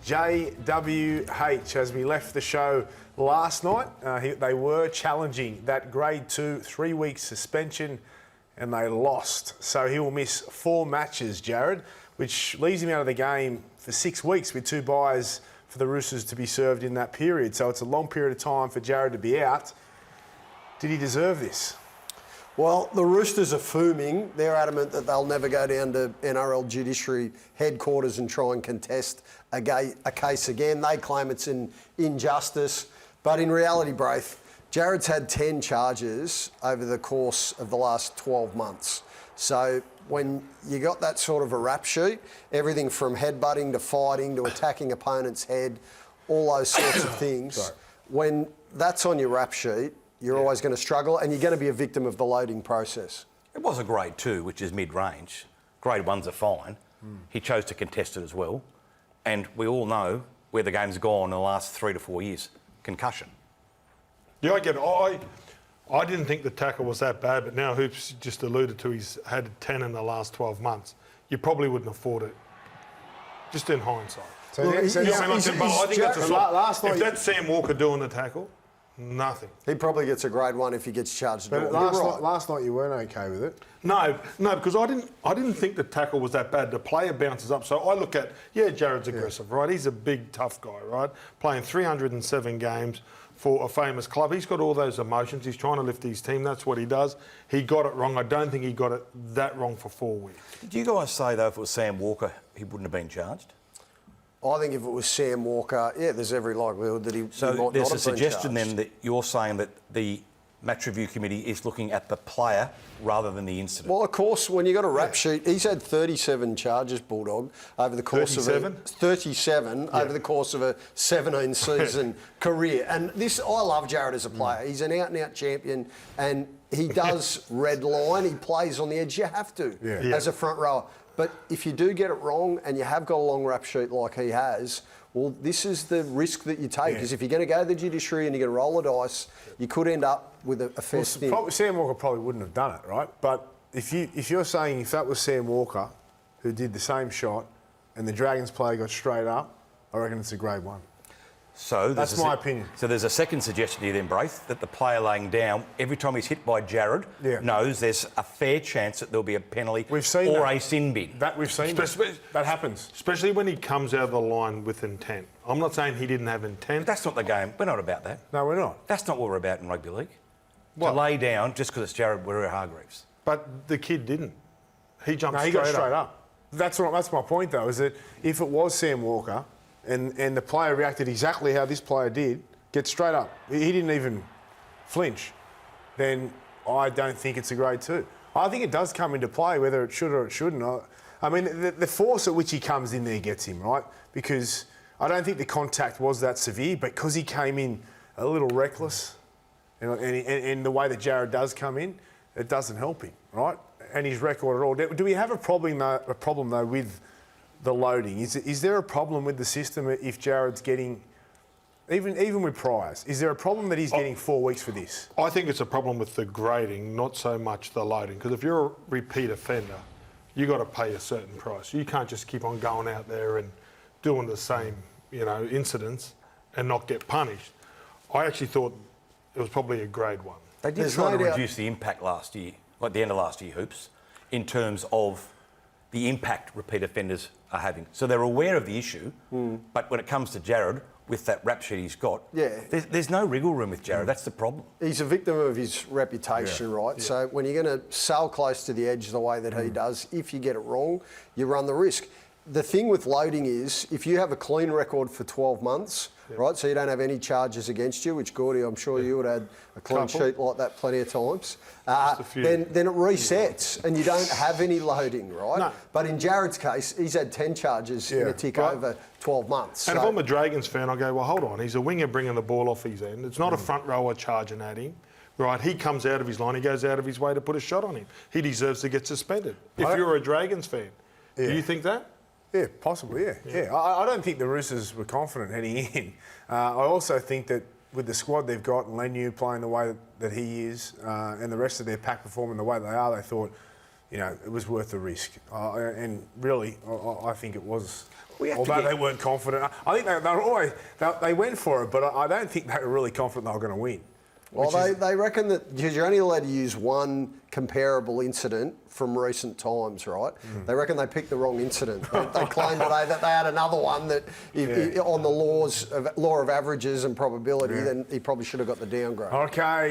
JWH, as we left the show last night, they were challenging that grade 2 3-week suspension and they lost. So he will miss 4 matches, Jared, which leaves him out of the game for 6 weeks with 2 byes for the Roosters to be served in that period. So it's a long period of time for Jared to be out. Did he deserve this? Well, the Roosters are fuming. They're adamant that they'll never go down to NRL Judiciary headquarters and try and contest a case again. They claim it's an injustice. But in reality, Braith, Jared's had 10 charges over the course of the last 12 months. So when you got that sort of a rap sheet, everything from headbutting to fighting to attacking opponent's head, all those sorts of things, when that's on your rap sheet, you're always going to struggle and you're going to be a victim of the loading process. It was a grade 2, which is mid-range. Grade 1's are fine. He chose to contest it as well. And we all know where the game's gone in the last 3 to 4 years. Concussion. Yeah, I get it. I didn't think the tackle was that bad, but now Hoops just alluded to he's had 10 in the last 12 months. You probably wouldn't afford it, just in hindsight. So, I think if that's Sam Walker doing the tackle, nothing. He probably gets a grade 1 if he gets charged. But last night you weren't okay with it. No, because I didn't think the tackle was that bad. The player bounces up, so I look at Jared's aggressive, right? He's a big tough guy, right? Playing 307 games for a famous club. He's got all those emotions. He's trying to lift his team. That's what he does. He got it wrong. I don't think he got it that wrong for 4 weeks. Do you guys say though, if it was Sam Walker, he wouldn't have been charged? I think if it was Sam Walker, there's every likelihood that he might not have been charged. So there's a suggestion then that you're saying that the match review committee is looking at the player rather than the incident. Well, of course, when you got a rap sheet, he's had 37 charges, Bulldog, over the course of over the course of a 17-season career. And this, I love Jared as a player. He's an out-and-out champion, and he does red line. He plays on the edge. You have to as a front rower. But if you do get it wrong and you have got a long rap sheet like he has, well, this is the risk that you take. Because if you're going to go to the judiciary and you're going to roll the dice, you could end up with a fair stint. Sam Walker probably wouldn't have done it, right? But if you're saying if that was Sam Walker who did the same shot and the Dragons player got straight up, I reckon it's a grade 1. So that's my opinion. So there's a second suggestion here then, Braith, that the player laying down, every time he's hit by Jared, knows there's a fair chance that there'll be a penalty a sin bin. That happens. Especially when he comes out of the line with intent. I'm not saying he didn't have intent. But that's not the game. We're not about that. No, we're not. That's not what we're about in rugby league. To lay down just because it's Jared Waerea-Hargreaves. But the kid didn't. He jumped he got straight up. That's my point, though, is that if it was Sam Walker and the player reacted exactly how this player did, get straight up, he didn't even flinch, then I don't think it's a grade 2. I think it does come into play whether it should or it shouldn't. I mean, the force at which he comes in there gets him, right? Because I don't think the contact was that severe, but because he came in a little reckless and the way that Jared does come in, it doesn't help him, right? And his record at all. Do we have a problem though with the loading? Is there a problem with the system if Jared's getting, even with priors, is there a problem that he's getting 4 weeks for this? I think it's a problem with the grading, not so much the loading. Because if you're a repeat offender, you got to pay a certain price. You can't just keep on going out there and doing the same, incidents and not get punished. I actually thought it was probably a grade 1. They did try to reduce the impact last year, like the end of last year, Hoops, in terms of the impact repeat offenders are having. So they're aware of the issue, but when it comes to Jared, with that rap sheet he's got, there's no wriggle room with Jared. That's the problem. He's a victim of his reputation, right? Yeah. So when you're going to sail close to the edge the way that he does, if you get it wrong, you run the risk. The thing with loading is, if you have a clean record for 12 months, right, so you don't have any charges against you, which, Gordy, I'm sure you would have had a clean sheet like that plenty of times, then it resets and you don't have any loading, right? No. But in Jared's case, he's had 10 charges in a tick over 12 months. And if I'm a Dragons fan, I go, well, hold on, he's a winger bringing the ball off his end. It's not a front rower charging at him. Right, he comes out of his line, he goes out of his way to put a shot on him. He deserves to get suspended. If you're a Dragons fan, do you think that? Yeah, possibly, yeah. I don't think the Roosters were confident heading in. I also think that with the squad they've got, and Lenu playing the way that he is, and the rest of their pack performing the way they are, they thought, it was worth the risk. And really, I think it was. Although they weren't confident. I think they went for it, but I don't think they were really confident they were going to win. Well, they reckon that because you're only allowed to use one comparable incident from recent times, right? They reckon they picked the wrong incident. They claim that they had another one that, on the law of averages and probability, then he probably should have got the downgrade. Okay.